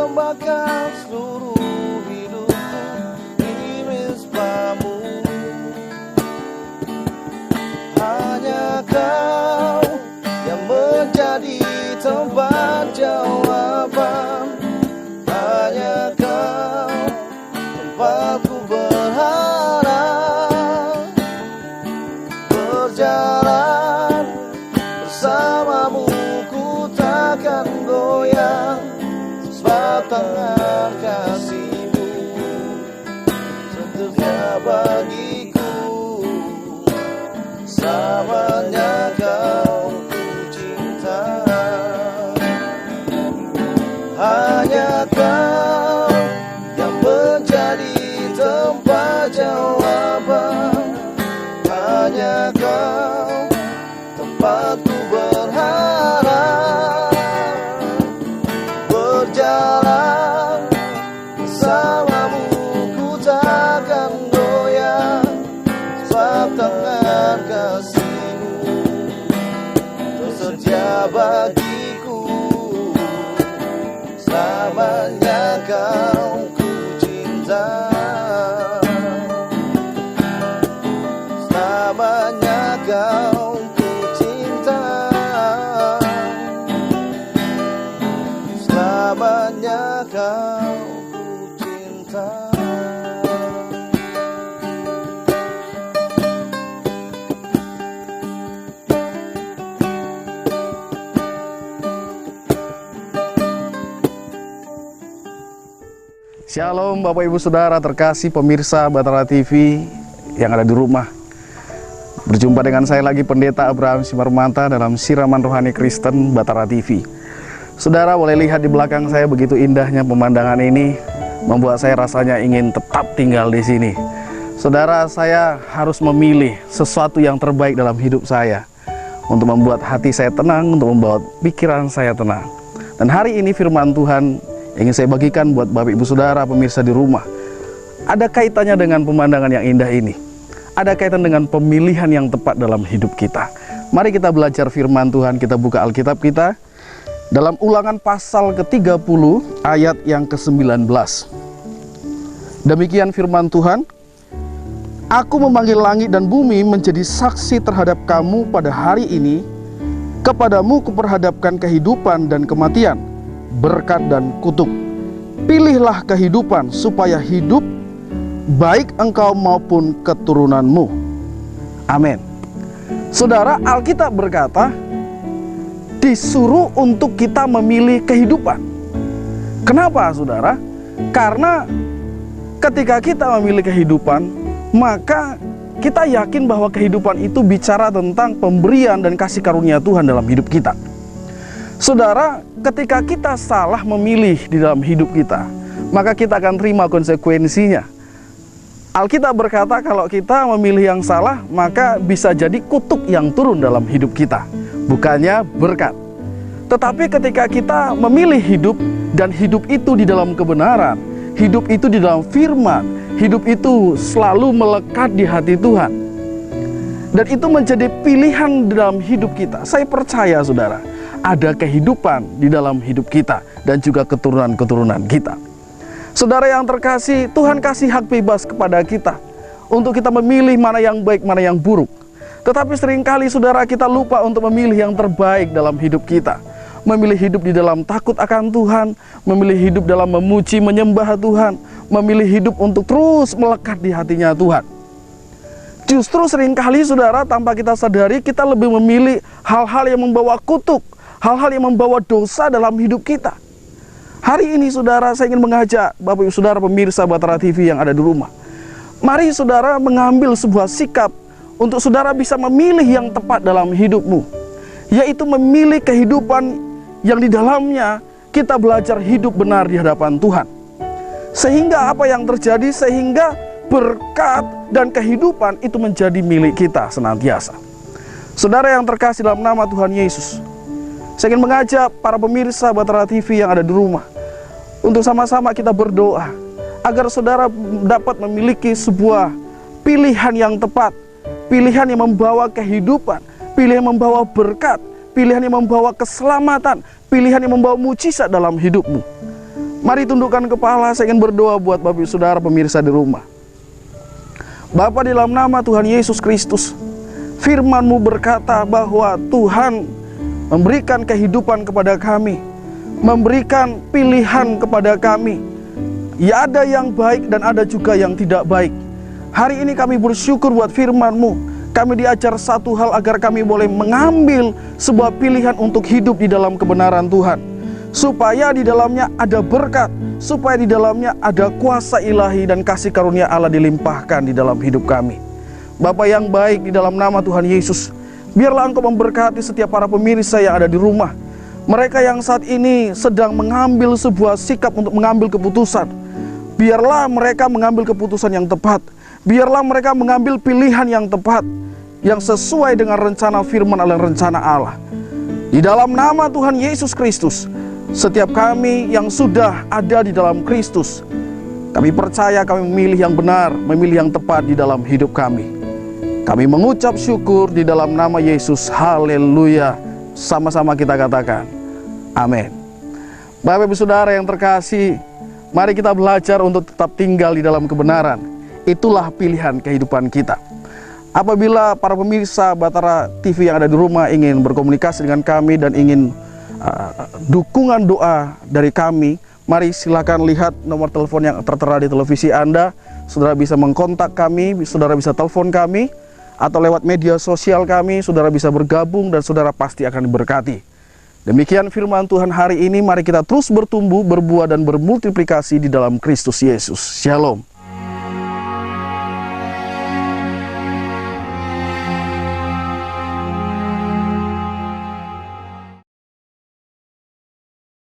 persembahkan seluruh hidupku di mezbamu. Hanya Kau yang menjadi tempat jawaban. Hanya Kau tempatku berharap. Berjalan bersamamu ku takkan goyang, sebab tangan kasih-Mu setia bagiku. Selamanya Kau ku cinta. Hanya Kau yang menjadi tempat jawaban. Hanya Kau tempatku berharap. Berjalan bersamamu ku takkan goyang, sebab tangan kasih-Mu tersedia bagiku. Selamanya Kau ku cinta. Selamanya Kau ku cinta. Selamanya Kau ku cinta. Shalom Bapak Ibu Saudara terkasih pemirsa Batara TV yang ada di rumah. Berjumpa dengan saya lagi Pendeta Abraham Simarmanta dalam Siraman Rohani Kristen Batara TV. Saudara boleh lihat di belakang saya begitu indahnya pemandangan ini, membuat saya rasanya ingin tetap tinggal di sini. Saudara, saya harus memilih sesuatu yang terbaik dalam hidup saya untuk membuat hati saya tenang, untuk membuat pikiran saya tenang. Dan hari ini firman Tuhan ingin saya bagikan buat Bapak Ibu Saudara pemirsa di rumah. Ada kaitannya dengan pemandangan yang indah ini. Ada kaitan dengan pemilihan yang tepat dalam hidup kita. Mari kita belajar firman Tuhan, kita buka Alkitab kita dalam Ulangan pasal ke-30 ayat yang ke-19. Demikian firman Tuhan, Aku memanggil langit dan bumi menjadi saksi terhadap kamu pada hari ini. Kepadamu kuperhadapkan kehidupan dan kematian, berkat dan kutuk. Pilihlah kehidupan supaya hidup, baik engkau maupun keturunanmu. Amin. Saudara, Alkitab berkata disuruh untuk kita memilih kehidupan. Kenapa saudara? Karena ketika kita memilih kehidupan, maka kita yakin bahwa kehidupan itu bicara tentang pemberian dan kasih karunia Tuhan dalam hidup kita. Saudara, ketika kita salah memilih di dalam hidup kita, maka kita akan terima konsekuensinya. Alkitab berkata kalau kita memilih yang salah, maka bisa jadi kutuk yang turun dalam hidup kita, bukannya berkat. Tetapi ketika kita memilih hidup, dan hidup itu di dalam kebenaran, hidup itu di dalam firman, hidup itu selalu melekat di hati Tuhan, dan itu menjadi pilihan dalam hidup kita. Saya percaya saudara, ada kehidupan di dalam hidup kita dan juga keturunan-keturunan kita. Saudara yang terkasih, Tuhan kasih hak bebas kepada kita untuk kita memilih mana yang baik, mana yang buruk. Tetapi seringkali saudara kita lupa untuk memilih yang terbaik dalam hidup kita. Memilih hidup di dalam takut akan Tuhan, memilih hidup dalam memuji, menyembah Tuhan, memilih hidup untuk terus melekat di hatinya Tuhan. Justru seringkali saudara tanpa kita sadari kita lebih memilih hal-hal yang membawa kutuk, hal-hal yang membawa dosa dalam hidup kita. Hari ini saudara, saya ingin mengajak Bapak Ibu Saudara pemirsa Batara TV yang ada di rumah. Mari saudara mengambil sebuah sikap untuk saudara bisa memilih yang tepat dalam hidupmu, yaitu memilih kehidupan yang di dalamnya kita belajar hidup benar di hadapan Tuhan. Sehingga apa yang terjadi? Sehingga berkat dan kehidupan itu menjadi milik kita senantiasa. Saudara yang terkasih dalam nama Tuhan Yesus, saya ingin mengajak para pemirsa Batara TV yang ada di rumah untuk sama-sama kita berdoa agar saudara dapat memiliki sebuah pilihan yang tepat, pilihan yang membawa kehidupan, pilihan yang membawa berkat, pilihan yang membawa keselamatan, pilihan yang membawa mujizat dalam hidupmu. Mari tundukkan kepala, saya ingin berdoa buat Bapak Ibu Saudara pemirsa di rumah. Bapa, di dalam nama Tuhan Yesus Kristus, firman-Mu berkata bahwa Tuhan memberikan kehidupan kepada kami, memberikan pilihan kepada kami. Ya, ada yang baik dan ada juga yang tidak baik. Hari ini kami bersyukur buat firman-Mu. Kami diajar satu hal agar kami boleh mengambil sebuah pilihan untuk hidup di dalam kebenaran Tuhan, supaya di dalamnya ada berkat, supaya di dalamnya ada kuasa ilahi dan kasih karunia Allah dilimpahkan di dalam hidup kami. Bapa yang baik, di dalam nama Tuhan Yesus, biarlah Engkau memberkati setiap para pemirsa yang ada di rumah. Mereka yang saat ini sedang mengambil sebuah sikap untuk mengambil keputusan, biarlah mereka mengambil keputusan yang tepat. Biarlah mereka mengambil pilihan yang tepat, yang sesuai dengan rencana firman Allah, rencana Allah. Di dalam nama Tuhan Yesus Kristus, setiap kami yang sudah ada di dalam Kristus, kami percaya kami memilih yang benar, memilih yang tepat di dalam hidup kami. Kami mengucap syukur di dalam nama Yesus. Haleluya. Sama-sama kita katakan amin. Bapak Ibu Saudara yang terkasih, mari kita belajar untuk tetap tinggal di dalam kebenaran. Itulah pilihan kehidupan kita. Apabila para pemirsa Batara TV yang ada di rumah ingin berkomunikasi dengan kami dan ingin dukungan doa dari kami, mari silakan lihat nomor telepon yang tertera di televisi Anda. Saudara bisa mengkontak kami, saudara bisa telepon kami, atau lewat media sosial kami, saudara bisa bergabung dan saudara pasti akan diberkati. Demikian firman Tuhan hari ini, mari kita terus bertumbuh, berbuah dan bermultiplikasi di dalam Kristus Yesus. Shalom.